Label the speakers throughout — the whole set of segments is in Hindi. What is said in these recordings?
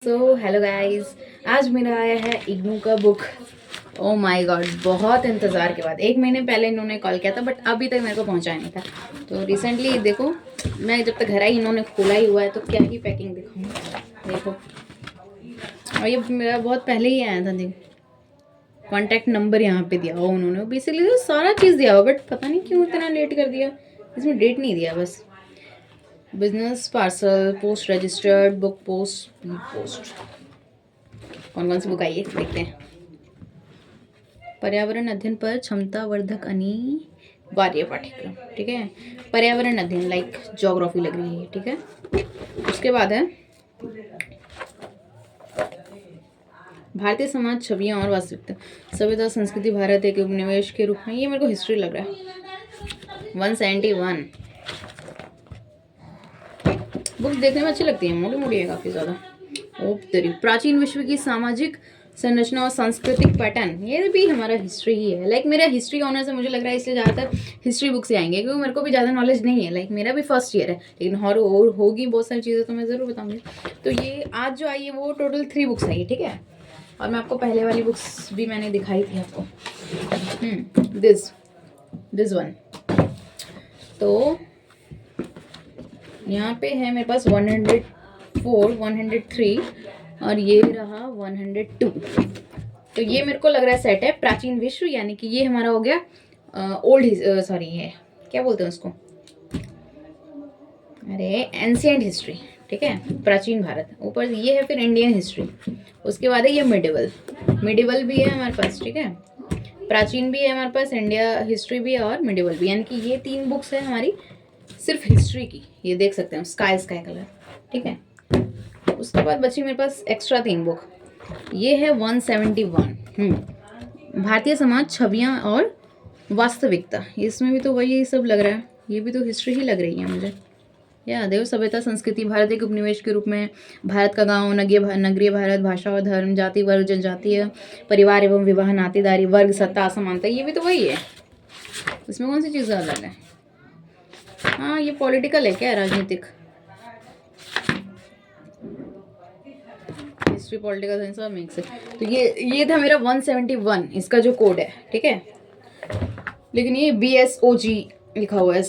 Speaker 1: सो हेलो गाइस, आज मेरा आया है इग्नू का बुक। ओ माय गॉड, बहुत इंतज़ार के बाद 1 महीने पहले इन्होंने कॉल किया था बट अभी तक मेरे को पहुंचा नहीं था। तो रिसेंटली देखो, मैं जब तक घर आई इन्होंने खोला ही हुआ है, तो क्या ही पैकिंग दिखाऊँ। देखो, और ये मेरा बहुत पहले ही आया था। देखो, कॉन्टैक्ट नंबर यहाँ पे दिया हुआ उन्होंने, बेसिकली तो सारा चीज़ दिया हुआ, बट पता नहीं क्यों इतना लेट कर दिया। इसमें डेट नहीं दिया बस। Business parcel, post registered, book post, speed post. कौन कौन सी बुक आई है देखते हैं। पर्यावरण अध्ययन पर क्षमतावर्धक अनिवार्य पाठ्यक्रम, ठीक है। पर्यावरण अध्ययन लाइक ज्योग्राफी लग रही है, ठीक है। उसके बाद है भारतीय समाज, छवियां और वास्तविकता, सभ्यता संस्कृति भारत एक उपनिवेश के रूप में। ये मेरे को हिस्ट्री लग रहा है। 171 बुक देखने में अच्छी लगती है, मोटी मोटी है काफ़ी ज़्यादा। ओ तेरी, प्राचीन विश्व की सामाजिक संरचना और सांस्कृतिक पैटर्न, ये भी हमारा हिस्ट्री ही है। लाइक मेरा हिस्ट्री ऑनर्स है, मुझे लग रहा है इसलिए ज़्यादातर हिस्ट्री बुक्स ही आएंगे, क्योंकि मेरे को भी ज़्यादा नॉलेज नहीं है। लाइक मेरा भी फर्स्ट ईयर है, लेकिन और होगी बहुत सारी चीज़ें तो मैं ज़रूर बताऊँगी। तो ये आज जो आई है वो टोटल 3 बुक्स आई है, ठीक है। और मैं आपको पहले वाली बुक्स भी मैंने दिखाई थी आपको। This one. तो यहाँ पे है मेरे पास 104, 103 और ये रहा 102। तो ये मेरे को लग रहा है सेट है प्राचीन विश्व, यानी कि ये हमारा हो गया ओल्ड, सॉरी ये क्या बोलते हैं उसको, अरे एंशिएंट हिस्ट्री, ठीक है, प्राचीन भारत। ऊपर ये है फिर इंडियन हिस्ट्री। उसके बाद है ये मिडिवल भी है हमारे पास, ठीक है। प्राचीन भी है हमारे पास, इंडिया हिस्ट्री भी है और मिडिवल भी, यानी कि ये 3 बुक्स है हमारी सिर्फ हिस्ट्री की। ये देख सकते हैं, स्काई कलर, ठीक है। उसके बाद बची मेरे पास एक्स्ट्रा 3 बुक। ये है 171, भारतीय समाज, छवियां और वास्तविकता। इसमें भी तो वही सब लग रहा है, ये भी तो हिस्ट्री ही लग रही है मुझे। या देव, सभ्यता संस्कृति भारत एक उपनिवेश के रूप में, भारत का गांव, नगरीय भारत, भाषा और धर्म, जाति वर्ग जनजातीय परिवार एवं विवाह, नातेदारी, वर्ग, सत्ता, असमानता, ये भी तो वही है। इसमें कौन सी चीज़ अलग है? हाँ, ये पॉलिटिकल है क्या, राजनीतिक, हिस्ट्री, पॉलिटिकल साइंस और मिक्स है। तो ये था मेरा 171, इसका जो कोड है, ठीक है। लेकिन ये BSOG लिखा हुआ है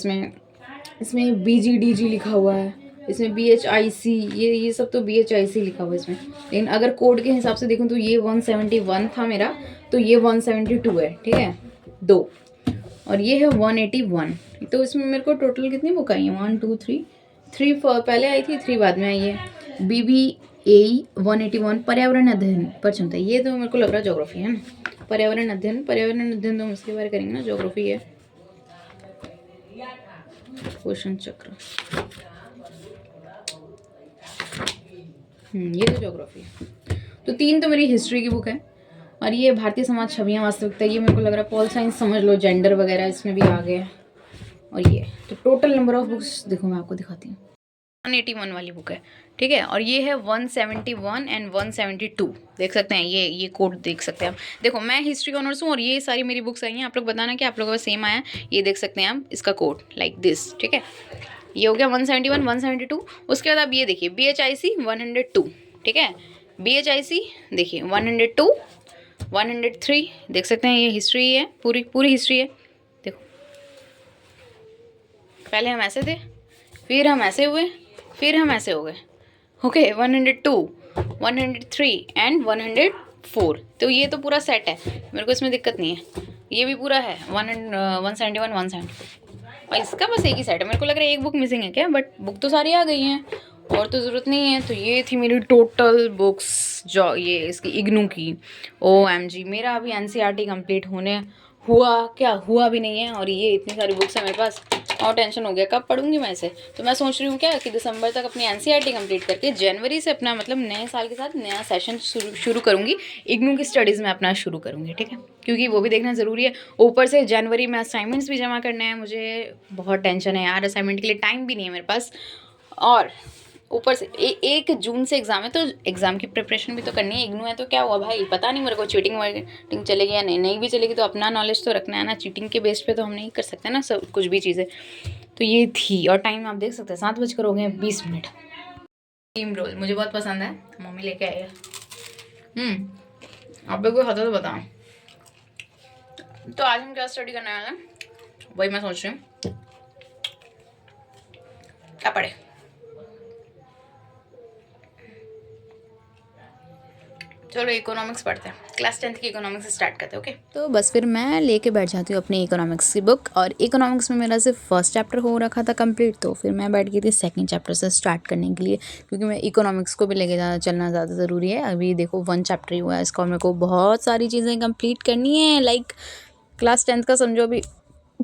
Speaker 1: इसमें BGDG लिखा हुआ है, इसमें BHIC, ये सब तो BHIC लिखा हुआ है इसमें। लेकिन अगर कोड के हिसाब से देखूँ तो ये 171 था मेरा, तो ये 172 है, ठीक है, 2। और ये है 181। तो इसमें मेरे को टोटल कितनी बुक आई है? 1 2 3 पहले आई थी, 3 बाद में आई है। BBAE 181, पर्यावरण अध्ययन पर क्षमता। ये तो मेरे को लग रहा है ज्योग्राफी है ना। पर्यावरण अध्ययन तो हम इसके बारे करेंगे ना, ज्योग्राफी है। क्वेश्चन चक्र, ये तो ज्योग्राफी है। तो 3 तो मेरी हिस्ट्री की बुक है, और ये भारतीय समाज, छवियां, वास्तविकता, ये मेरे को लग रहा है पॉल साइंस समझ लो, जेंडर वगैरह इसमें भी आ गए। और ये तो टोटल नंबर ऑफ बुक्स देखो, मैं आपको दिखाती हूँ। 181 वाली बुक है, ठीक है। और ये है 171 एंड 172, देख सकते हैं, ये कोड देख सकते हैं आप। देखो, मैं हिस्ट्री ऑनर्स हूँ और ये सारी मेरी बुक्स आई हैं। आप लोग बताना कि आप लोगों का सेम आया। ये देख सकते हैं आप इसका कोड, लाइक दिस, ठीक है। ये हो गया 171, 172। उसके बाद आप ये देखिए BHIC 102, ठीक है। BHIC देखिए 102, 103, देख सकते हैं, ये हिस्ट्री है, पूरी हिस्ट्री है। देखो, पहले हम ऐसे थे, फिर हम ऐसे हुए, फिर हम ऐसे हो गए, ओके। 102, 103 एंड 104। तो ये तो पूरा सेट है, मेरे को इसमें दिक्कत नहीं है। ये भी पूरा है 171, 170। और इसका बस एक ही सेट है। मेरे को लग रहा है एक बुक मिसिंग है क्या, बट बुक तो सारी आ गई हैं और तो ज़रूरत नहीं है। तो ये थी मेरी टोटल बुक्स, जो ये इसकी इग्नू की। OMG, मेरा अभी NCERT कंप्लीट होने हुआ भी नहीं है, और ये इतनी सारी बुक्स है मेरे पास, और टेंशन हो गया कब पढ़ूंगी मैं इसे। तो मैं सोच रही हूँ क्या कि दिसंबर तक अपनी NCERT कंप्लीट करके जनवरी से अपना मतलब नए साल के साथ नया सेशन शुरू करूँगी, इग्नू की स्टडीज़ में अपना शुरू करूँगी, ठीक है, क्योंकि वो भी देखना ज़रूरी है। ऊपर से जनवरी में असाइनमेंट्स भी जमा करने हैं, मुझे बहुत टेंशन है यार, असाइनमेंट के लिए टाइम भी नहीं है मेरे पास। और ऊपर से 1 जून से एग्ज़ाम है, तो एग्ज़ाम की प्रिपरेशन भी तो करनी है। इग्नू है तो क्या हुआ भाई, पता नहीं मेरे को चीटिंग वाइटिंग चलेगी या नहीं भी चलेगी, तो अपना नॉलेज तो रखना है ना। चीटिंग के बेस पे तो हम नहीं कर सकते ना सब कुछ भी चीज़ें। तो ये थी, और टाइम आप देख सकते हैं 7 बजकर हो गए 20 मिनट। क्रीम रोल मुझे बहुत पसंद है, मम्मी लेके आई है। आप लोग को खाता तो बताओ। तो आज हम क्या स्टडी करने वाले हैं वही मैं सोच रही हूँ क्या पढ़े। चलो इकोनॉमिक्स पढ़ते हैं, क्लास 10th की इकोनॉमिक्स स्टार्ट करते हैं। ओके तो बस फिर मैं लेके बैठ जाती हूँ अपनी इकोनॉमिक्स की बुक, और इकोनॉमिक्स में मेरा सिर्फ फर्स्ट चैप्टर हो रखा था कंप्लीट, तो फिर मैं बैठ गई थी सेकंड चैप्टर से स्टार्ट करने के लिए, क्योंकि मैं इकोनॉमिक्स को भी लेके चलना ज़्यादा ज़रूरी है। अभी देखो 1 चैप्टर ही हुआ है इसका, और मेरे को बहुत सारी चीज़ें कंप्लीट करनी है। लाइक क्लास 10th का समझो अभी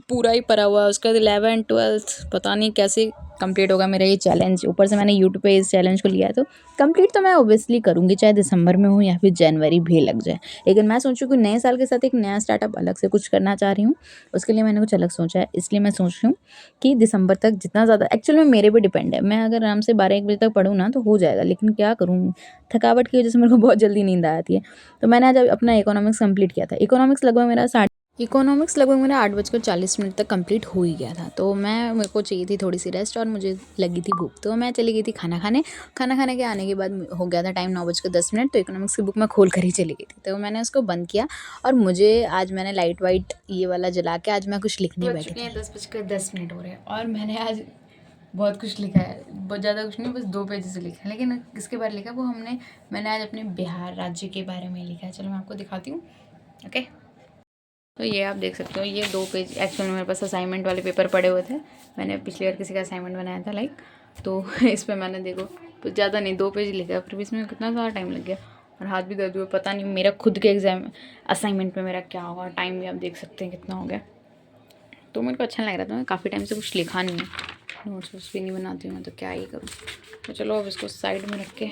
Speaker 1: पूरा ही पढ़ा हुआ है, उसके बाद 11th 12th पता नहीं कैसे कंप्लीट होगा मेरा ये चैलेंज। ऊपर से मैंने यूट्यूब पे इस चैलेंज को लिया है, तो कंप्लीट तो मैं ऑब्वियसली करूँगी, चाहे दिसंबर में हो या फिर जनवरी भी लग जाए। लेकिन मैं सोचूँ कि नए साल के साथ एक नया स्टार्टअप अलग से कुछ करना चाह रही हूँ, उसके लिए मैंने कुछ अलग सोचा है। इसलिए मैं सोच रही हूँ कि दिसंबर तक जितना ज़्यादा, एक्चुअल में मेरे पे डिपेंड है, मैं अगर आराम से 12-1 बजे तक पढ़ूँ ना तो हो जाएगा, लेकिन क्या करूँ, थकावट की वजह से मेरे को बहुत जल्दी नींद आ जाती है। तो मैंने आज अपना इकोनॉमिक्स कंप्लीट किया था। इकोनॉमिक्स लगभग मेरा 8:40 तक कंप्लीट हो ही गया था। तो मेरे को चाहिए थी थोड़ी सी रेस्ट, और मुझे लगी थी भूख, तो मैं चली गई थी खाना खाने के आने के बाद हो गया था टाइम 9:10। तो इकोनॉमिक्स की बुक मैं खोल कर ही चली गई थी, तो मैंने उसको बंद किया, और मुझे आज मैंने लाइट वाइट ये वाला जला के आज मैं कुछ लिखने बैठी थी। 10:10 हो रहे हैं, और मैंने आज बहुत कुछ लिखा है, बहुत ज़्यादा कुछ नहीं, बस 2 पेज से लिखा है। लेकिन किसके बारे लिखा वो मैंने आज अपने बिहार राज्य के बारे में लिखा है। चलो मैं आपको दिखाती हूँ। ओके तो ये आप देख सकते हो, ये 2 पेज एक्चुअल में मेरे पास असाइनमेंट वाले पेपर पड़े हुए थे, मैंने पिछली बार किसी का असाइनमेंट बनाया था लाइक, तो इस पर मैंने देखो तो ज़्यादा नहीं 2 पेज लिखा, फिर भी इसमें कितना ज़्यादा टाइम लग गया, और हाथ भी दर्द हुआ। पता नहीं मेरा खुद के असाइनमेंट में मेरा क्या होगा, टाइम भी आप देख सकते हैं कितना हो गया। तो मेरे को अच्छा लग रहा था, मैं काफ़ी टाइम से कुछ लिखा नहीं है, नोट्स भी नहीं बनाती हूँ मैं, तो क्या ही करूँ। तो चलो अब इसको साइड में रख के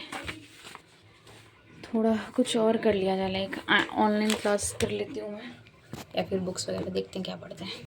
Speaker 1: थोड़ा कुछ और कर लिया जाए, लाइक ऑनलाइन क्लास कर लेती हूँ मैं, या फिर बुक्स वगैरह देखते हैं क्या पढ़ते हैं।